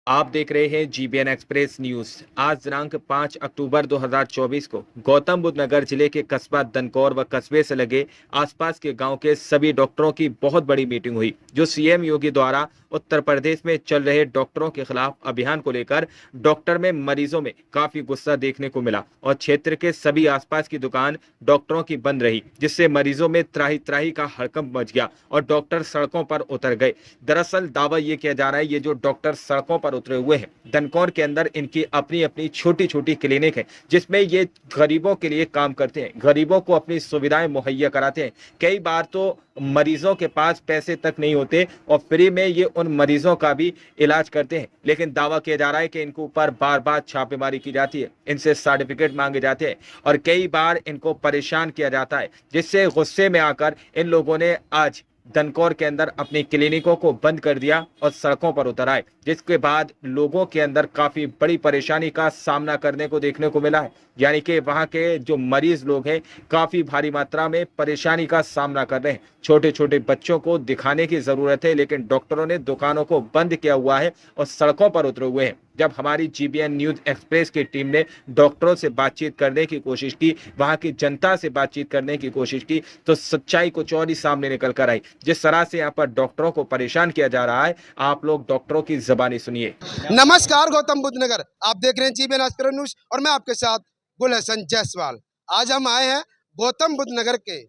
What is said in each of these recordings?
आप देख रहे हैं जीबीएन एक्सप्रेस न्यूज। आज दिनांक 5 अक्टूबर 2024 को गौतम बुद्ध नगर जिले के कस्बा दनकौर व कस्बे से लगे आसपास के गांव के सभी डॉक्टरों की बहुत बड़ी मीटिंग हुई, जो सीएम योगी द्वारा उत्तर प्रदेश में चल रहे डॉक्टरों के खिलाफ अभियान को लेकर डॉक्टर में मरीजों में काफी गुस्सा देखने को मिला और क्षेत्र के सभी आसपास की दुकान डॉक्टरों की बंद रही, जिससे मरीजों में त्राही त्राही का हड़कंप मच गया और डॉक्टर सड़कों पर उतर गए। दरअसल दावा ये किया जा रहा है, ये जो डॉक्टर सड़कों पर उतरे हुए हैं, दनकौर के अंदर इनकी अपनी अपनी छोटी छोटी क्लिनिक है, जिसमें ये गरीबों के लिए काम करते हैं, गरीबों को अपनी सुविधाएं मुहैया कराते हैं। कई बार तो मरीजों के पास पैसे तक नहीं होते और फ्री में ये उन मरीजों का भी इलाज करते हैं, लेकिन दावा किया जा रहा है कि इनके ऊपर बार बार छापेमारी की जाती है, इनसे सर्टिफिकेट मांगे जाते हैं और कई बार इनको परेशान किया जाता है, जिससे गुस्से में आकर इन लोगों ने आज दनकौर के अंदर अपनी क्लिनिकों को बंद कर दिया और सड़कों पर उतर आए, जिसके बाद लोगों के अंदर काफी बड़ी परेशानी का सामना करने को देखने को मिला है। यानी कि वहां के जो मरीज लोग हैं काफी भारी मात्रा में परेशानी का सामना कर रहे हैं। छोटे छोटे बच्चों को दिखाने की जरूरत है, लेकिन डॉक्टरों ने दुकानों को बंद किया हुआ है और सड़कों पर उतरे हुए हैं। जब हमारी जीबीएन न्यूज एक्सप्रेस की टीम ने डॉक्टरों से बातचीत करने की कोशिश की, वहां की जनता से बातचीत करने की कोशिश की, तो सच्चाई कुछ और ही सामने निकल कर आई। जिस तरह से यहाँ पर डॉक्टरों को परेशान किया जा रहा है, आप लोग डॉक्टरों की जबानी सुनिए। नमस्कार, गौतम बुद्ध नगर आप देख रहे हैं जीबीएन एक्सप्रेस न्यूज और मैं आपके साथ गुलहसन जायसवाल। आज हम आए हैं गौतम बुद्ध नगर के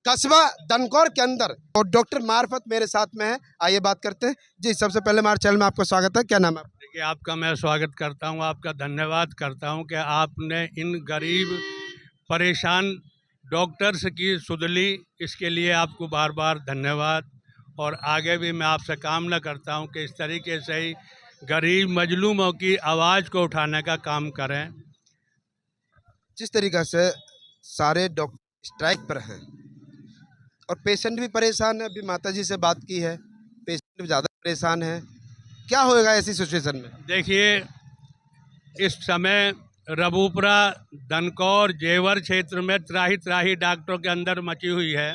कस्बा दनकौर के अंदर और डॉक्टर मार्फत मेरे साथ में है। आइए बात करते हैं जी। सबसे पहले हमारे चैनल में आपका स्वागत है। क्या नाम है? देखिए, आपका मैं स्वागत करता हूं, आपका धन्यवाद करता हूं कि आपने इन गरीब परेशान डॉक्टर्स की सुध ली। इसके लिए आपको बार बार धन्यवाद। और आगे भी मैं आपसे कामना करता हूं कि इस तरीके से ही गरीब मजलूमों की आवाज़ को उठाने का काम करें। जिस तरीके से सारे डॉक्टर स्ट्राइक पर हैं और पेशेंट भी परेशान है, अभी माता जी से बात की है, पेशेंट भी ज़्यादा परेशान है, क्या होएगा ऐसी सिचुएशन में? देखिए, इस समय रबूपुरा, दनकौर, जेवर क्षेत्र में त्राही त्राही डॉक्टरों के अंदर मची हुई है।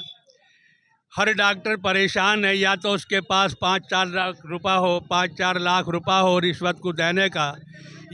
हर डॉक्टर परेशान है, या तो उसके पास 5-4 लाख रुपया हो, 5-4 लाख रुपया हो रिश्वत को देने का,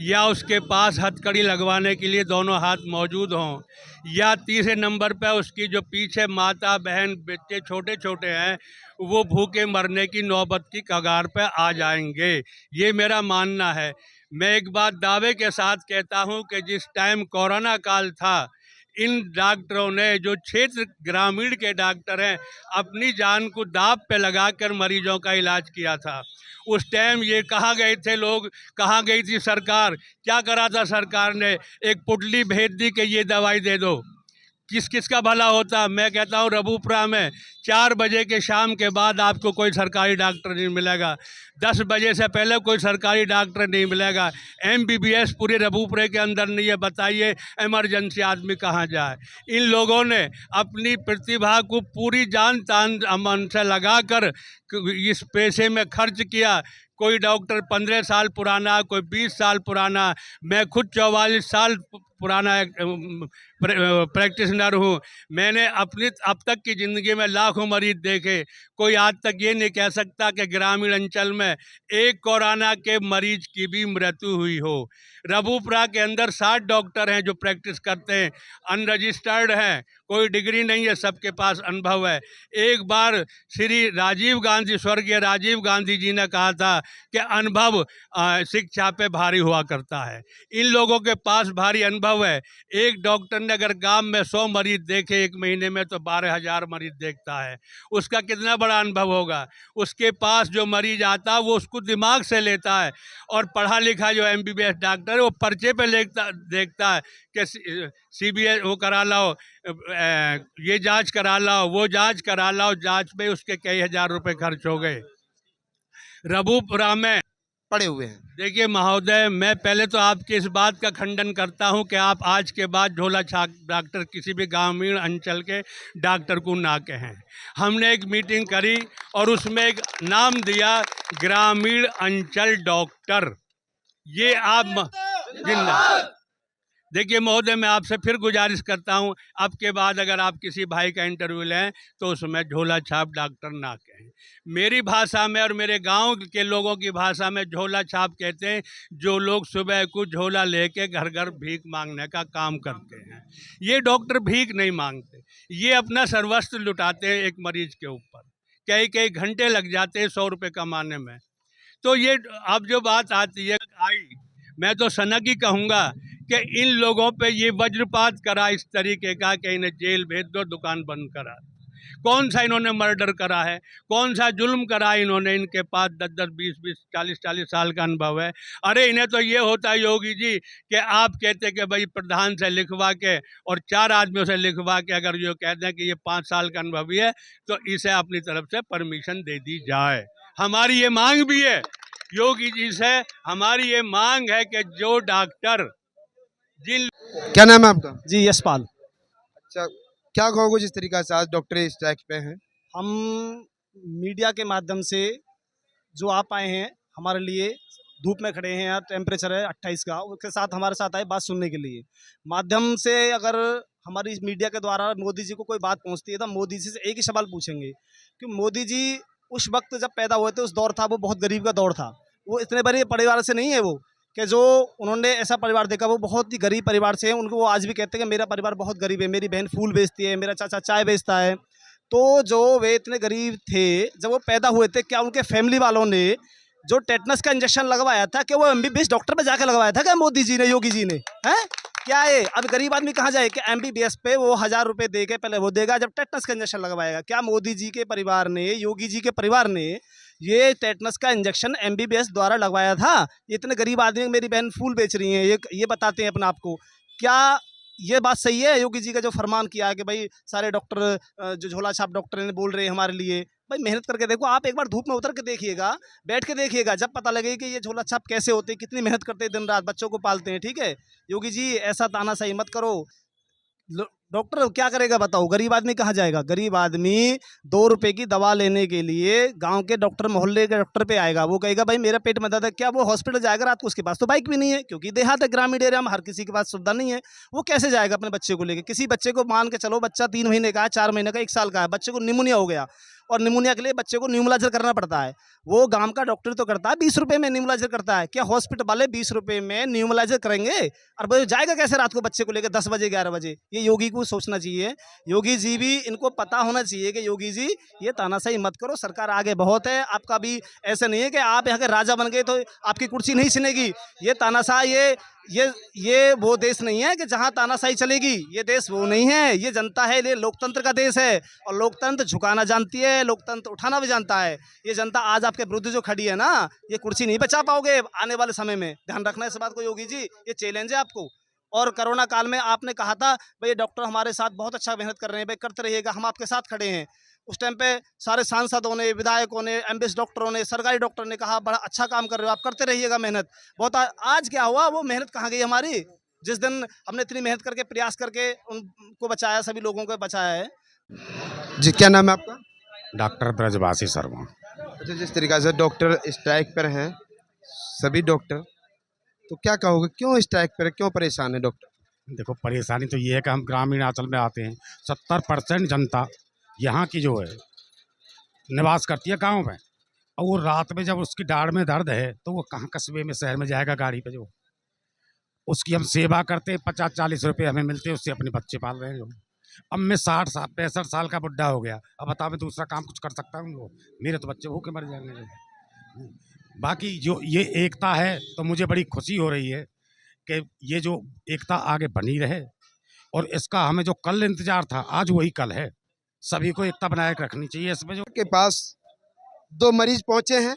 या उसके पास हथकड़ी लगवाने के लिए दोनों हाथ मौजूद हों, या तीसरे नंबर पर उसकी जो पीछे माता बहन बच्चे छोटे छोटे हैं वो भूखे मरने की नौबत की कगार पर आ जाएंगे। ये मेरा मानना है। मैं एक बात दावे के साथ कहता हूँ कि जिस टाइम कोरोना काल था, इन डॉक्टरों ने, जो क्षेत्र ग्रामीण के डॉक्टर हैं, अपनी जान को दांव पे लगाकर मरीजों का इलाज किया था। उस टाइम ये कहा गए थे लोग, कहाँ गई थी सरकार, क्या करा था सरकार ने? एक पुटली भेज दी कि ये दवाई दे दो। किस किस का भला होता? मैं कहता हूँ रबूपुरा में 4 बजे के शाम के बाद आपको कोई सरकारी डॉक्टर नहीं मिलेगा, 10 बजे से पहले कोई सरकारी डॉक्टर नहीं मिलेगा। एमबीबीएस पूरे रबूपुरे के अंदर नहीं है। बताइए इमरजेंसी आदमी कहाँ जाए? इन लोगों ने अपनी प्रतिभा को पूरी जान तान मन से लगाकर इस पैसे में खर्च किया। कोई डॉक्टर 15 साल पुराना, कोई 20 साल पुराना। मैं खुद 44 साल पुराना प्रैक्टिशनर हूँ। मैंने अपनी अब तक की ज़िंदगी में लाखों मरीज देखे। कोई आज तक ये नहीं कह सकता कि ग्रामीण अंचल में एक कोरोना के मरीज की भी मृत्यु हुई हो। रबूपुरा के अंदर 60 डॉक्टर हैं जो प्रैक्टिस करते हैं, अनरजिस्टर्ड हैं, कोई डिग्री नहीं है, सबके पास अनुभव है। एक बार श्री राजीव गांधी, स्वर्गीय राजीव गांधी जी ने कहा था कि अनुभव शिक्षा पे भारी हुआ करता है। इन लोगों के पास भारी अनुभव है। एक डॉक्टर ने अगर गांव में 100 मरीज देखे एक महीने में, तो 12,000 मरीज देखता है। उसका कितना बड़ा अनुभव होगा? उसके पास जो मरीज आता है वो उसको दिमाग से लेता है। और पढ़ा लिखा जो एमबीबीएस डॉक्टर है वो पर्चे पे देखता है कि सीबीएस वो करा लाओ, ये जांच करा लाओ, वो जांच करा लाओ। जांच पे उसके कई हजार रुपए खर्च हो गए। रबूपुरा में पड़े हुए हैं। देखिए महोदय, मैं पहले तो आपकी इस बात का खंडन करता हूं कि आप आज के बाद झोला छाप डॉक्टर किसी भी ग्रामीण अंचल के डॉक्टर को ना कहें। हमने एक मीटिंग करी और उसमें एक नाम दिया, ग्रामीण अंचल डॉक्टर। ये आप जिंदा देखिए महोदय, मैं आपसे फिर गुजारिश करता हूं, अब के बाद अगर आप किसी भाई का इंटरव्यू लें तो उसमें झोला छाप डॉक्टर ना कहें। मेरी भाषा में और मेरे गांव के लोगों की भाषा में झोला छाप कहते हैं जो लोग सुबह को झोला लेके घर घर भीख मांगने का काम करते हैं। ये डॉक्टर भीख नहीं मांगते, ये अपना सर्वस्व लुटाते हैं एक मरीज के ऊपर। कई कई घंटे लग जाते हैं 100 रुपये कमाने में। तो ये अब जो बात आती है आई, मैं तो सनक ही कहूँगा कि इन लोगों पे ये वज्रपात करा इस तरीके का कि इन्हें जेल भेज दो, दुकान बंद करा। कौन सा इन्होंने मर्डर करा है, कौन सा जुल्म करा इन्होंने? इनके पास 10-10, 20-20, 40-40 साल का अनुभव है। अरे इन्हें तो ये होता है योगी जी कि आप कहते कि भाई प्रधान से लिखवा के और 4 आदमियों से लिखवा के अगर ये कह दें कि ये 5 साल का अनुभवी है तो इसे अपनी तरफ से परमिशन दे दी जाए। हमारी ये मांग भी है योगी जी से, हमारी ये मांग है कि जो डॉक्टर जिन क्या नाम है आपका? जी यशपाल। अच्छा, क्या कहोगे जिस तरीके से आज डॉक्टर स्ट्राइक पे हैं? हम मीडिया के माध्यम से जो आप आए हैं हमारे लिए, धूप में खड़े हैं, टेम्परेचर है 28 का, उसके साथ हमारे साथ आए बात सुनने के लिए। माध्यम से अगर हमारी इस मीडिया के द्वारा मोदी जी को कोई बात पहुंचती है तो मोदी जी से एक ही सवाल पूछेंगे कि मोदी जी उस वक्त जब पैदा हुए थे, उस दौर था वो बहुत गरीब का दौर था। वो इतने बड़े परिवार से नहीं है वो, कि जो उन्होंने ऐसा परिवार देखा, वो बहुत ही गरीब परिवार से हैं। उनको वो आज भी कहते हैं कि मेरा परिवार बहुत गरीब है, मेरी बहन फूल बेचती है, मेरा चाचा चाय बेचता है। तो जो वे इतने गरीब थे, जब वो पैदा हुए थे, क्या उनके फैमिली वालों ने जो टेटनस का इंजेक्शन लगवाया था, कि वो एमबीबीएस डॉक्टर पे जाके लगवाया था क्या मोदी जी ने, योगी जी ने? हैं क्या है? अब गरीब आदमी कहाँ जाए कि एमबीबीएस पे वो 1000 रुपये दे के पहले वो देगा जब टेटनस का इंजेक्शन लगवाएगा? क्या मोदी जी के परिवार ने, योगी जी के परिवार ने ये टेटनस का इंजेक्शन एमबीबीएस द्वारा लगवाया था? इतने गरीब आदमी, मेरी बहन फूल बेच रही हैं, ये बताते हैं अपने आप को। क्या ये बात सही है योगी जी का जो फरमान किया है कि भाई सारे डॉक्टर जो झोला छाप डॉक्टर ने बोल रहे हैं हमारे लिए? भाई मेहनत करके देखो, आप एक बार धूप में उतर के देखिएगा, बैठ के देखिएगा, जब पता लगे कि ये झोला छाप कैसे होते हैं, कितनी मेहनत करते हैं, दिन रात बच्चों को पालते हैं। ठीक है योगी जी, ऐसा तानाशाही मत करो। डॉक्टर क्या करेगा बताओ? गरीब आदमी कहाँ जाएगा? गरीब आदमी 2 रुपए की दवा लेने के लिए गांव के डॉक्टर, मोहल्ले के डॉक्टर पे आएगा। वो कहेगा भाई मेरा पेट में दर्द है, क्या वो हॉस्पिटल जाएगा रात को? उसके पास तो बाइक भी नहीं है, क्योंकि देहात है, ग्रामीण एरिया में हर किसी के पास सुविधा नहीं है। वो कैसे जाएगा अपने बच्चे को लेकर? किसी बच्चे को मान के चलो, बच्चा 3 महीने का है, 4 महीने का, 1 साल का है, बच्चे को निमोनिया हो गया और निमोनिया के लिए बच्चे को न्यूमलाइजर करना पड़ता है। वो गांव का डॉक्टर तो करता है 20 रुपए में न्यूमलाइजर करता है, क्या हॉस्पिटल वाले 20 रुपए में न्यूमलाइजर करेंगे? और वो जाएगा कैसे रात को बच्चे को लेकर 10 बजे 11 बजे? ये योगी को सोचना चाहिए। योगी जी भी, इनको पता होना चाहिए कि योगी जी ये तानाशाही मत करो, सरकार आगे बहुत है। आपका भी ऐसा नहीं है कि आप यहाँ के राजा बन गए तो आपकी कुर्सी नहीं छिनेगी। ये तानाशाही, ये वो देश नहीं है कि जहाँ तानाशाही चलेगी। ये देश वो नहीं है, ये जनता है, ये लोकतंत्र का देश है और लोकतंत्र झुकाना जानती है, लोकतंत्र उठाना भी जानता है। ये जनता आज आपके विरुद्ध जो खड़ी है ना, ये कुर्सी नहीं बचा पाओगे आने वाले समय में, ध्यान रखना इस बात को योगी जी, ये चैलेंज है आपको। और कोरोना काल में आपने कहा था भाई डॉक्टर हमारे साथ बहुत अच्छा मेहनत कर रहे हैं, भाई करते रहिएगा, हम आपके साथ खड़े हैं। उस टाइम पे सारे सांसदों ने, विधायकों ने, एमबीबीएस डॉक्टरों ने, सरकारी डॉक्टर ने कहा बड़ा अच्छा काम कर रहे हो आप, करते रहिएगा मेहनत बहुत। आज क्या हुआ? वो मेहनत कहाँ गई हमारी? जिस दिन हमने इतनी मेहनत करके, प्रयास करके उनको बचाया, सभी लोगों को बचाया है। जी, क्या नाम है आपका? डॉक्टर ब्रजवासी शर्मा। अच्छा, जिस तरीके से डॉक्टर स्ट्राइक पर हैं, सभी डॉक्टर, तो क्या कहोगे क्यों स्ट्राइक पर, क्यों परेशान है डॉक्टर? देखो परेशानी तो ये है कि हम ग्रामीण अंचल में आते हैं, 70% जनता यहाँ की जो है निवास करती है गांव में, और वो रात में जब उसकी दाढ़ में दर्द है तो वो कहाँ कस्बे में, शहर में जाएगा गाड़ी पे? जो उसकी हम सेवा करते हैं, 50-40 रुपये हमें मिलते हैं, उससे अपने बच्चे पाल रहे हैं। जो अब मैं 65 साल का बुढ़ा हो गया, अब बताओ मैं दूसरा काम कुछ कर सकता हूँ? वो मेरे तो बच्चे भूखे मर जाएंगे। बाकी जो ये एकता है तो मुझे बड़ी खुशी हो रही है कि ये जो एकता आगे बनी रहे, और इसका हमें जो कल इंतजार था आज वही कल है। सभी को एकता बनाए रखनी चाहिए इसमें। जो के पास 2 मरीज पहुंचे हैं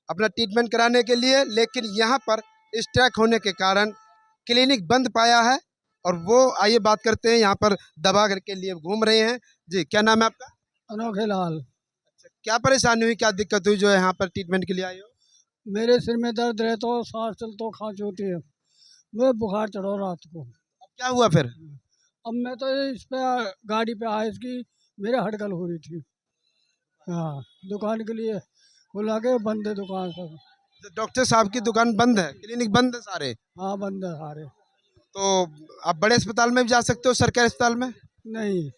अपना ट्रीटमेंट कराने के लिए, लेकिन यहाँ पर स्ट्राइक होने के कारण क्लिनिक बंद पाया है। और वो आइए बात करते हैं, यहाँ पर दवा के लिए घूम रहे हैं। जी, क्या नाम है आपका? अनोखे लाल। अच्छा, क्या परेशानी हुई, क्या दिक्कत हुई जो है यहाँ पर ट्रीटमेंट के लिए आए हो? मेरे सिर में दर्द रहता हो, सांस चलता हो, खांसी होती है, मुझे बुखार चढ़ो रात को। अब क्या हुआ फिर? अब मैं तो इस पे गाड़ी पे आया, इसकी मेरे हड़कल हो रही थी। हाँ, दुकान के लिए खुला के बंद है दुकान सब। डॉक्टर साहब की दुकान बंद है, क्लिनिक बंद है सारे? हाँ बंद है सारे। तो आप बड़े अस्पताल में भी जा सकते हो, सरकारी अस्पताल में नहीं,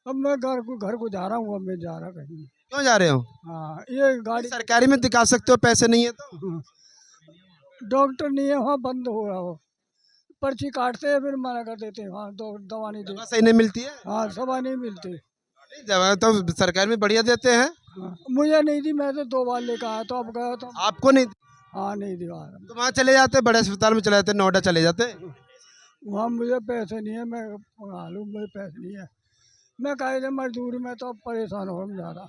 अब मैं घर को जा रहा हूँ, अब मैं जा रहा कहीं। क्यों जा रहे हो? हाँ, ये गाड़ी सरकारी में दिखा सकते हो, पैसे नहीं है तो। हाँ, डॉक्टर नहीं है वहाँ, बंद हो रहा हो, पर्ची काटते हैं फिर मना कर देते हैं, हाँ दवा नहीं दवा देते, सही नहीं मिलती है। हाँ दवा नहीं मिलती। दवा तो सरकार में बढ़िया देते हैं। हाँ, मुझे नहीं दी, मैं तो 2 बार लेकर आया, तो अब गया तो आपको नहीं? हाँ नहीं दिवा। तो वहाँ चले जाते, बड़े अस्पताल में चले जाते, नोएडा चले जाते। वहाँ मुझे पैसे नहीं है, मैं मालूम मुझे पैसे नहीं है, मैं कहे थे मजदूरी में तो अब परेशान हो ज़्यादा।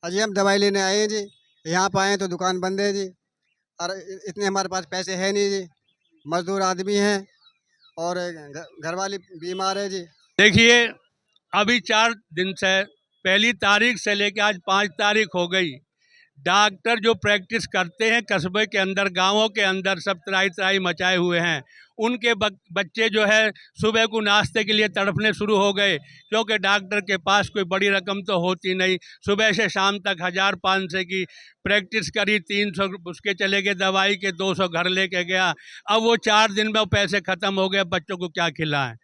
अजी हम दवाई लेने आए हैं जी, यहाँ पर आए हैं तो दुकान बंद है जी, और इतने हमारे पास पैसे है नहीं जी, मजदूर आदमी हैं और घरवाली बीमार है जी। देखिए, अभी 4 दिन से, पहली तारीख से लेकर आज 5 तारीख हो गई, डॉक्टर जो प्रैक्टिस करते हैं कस्बे के अंदर, गांवों के अंदर, सब त्राही त्राही मचाए हुए हैं। उनके बच्चे जो है सुबह को नाश्ते के लिए तड़पने शुरू हो गए, क्योंकि डॉक्टर के पास कोई बड़ी रकम तो होती नहीं। सुबह से शाम तक 1000-500 की प्रैक्टिस करी, 300 उसके चले गए, दवाई के 200 घर लेके गया। अब वो 4 दिन में वो पैसे ख़त्म हो गए, बच्चों को क्या खिलाएं?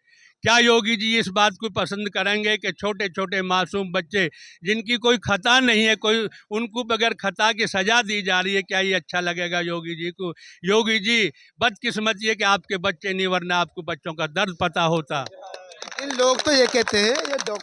क्या योगी जी इस बात को पसंद करेंगे कि छोटे छोटे मासूम बच्चे जिनकी कोई खता नहीं है, कोई उनको बगैर खता की सज़ा दी जा रही है? क्या ये अच्छा लगेगा योगी जी को? योगी जी, बदकिस्मती है कि आपके बच्चे नहीं, वरना आपको बच्चों का दर्द पता होता। इन लोग तो ये कहते हैं, ये डॉक्टर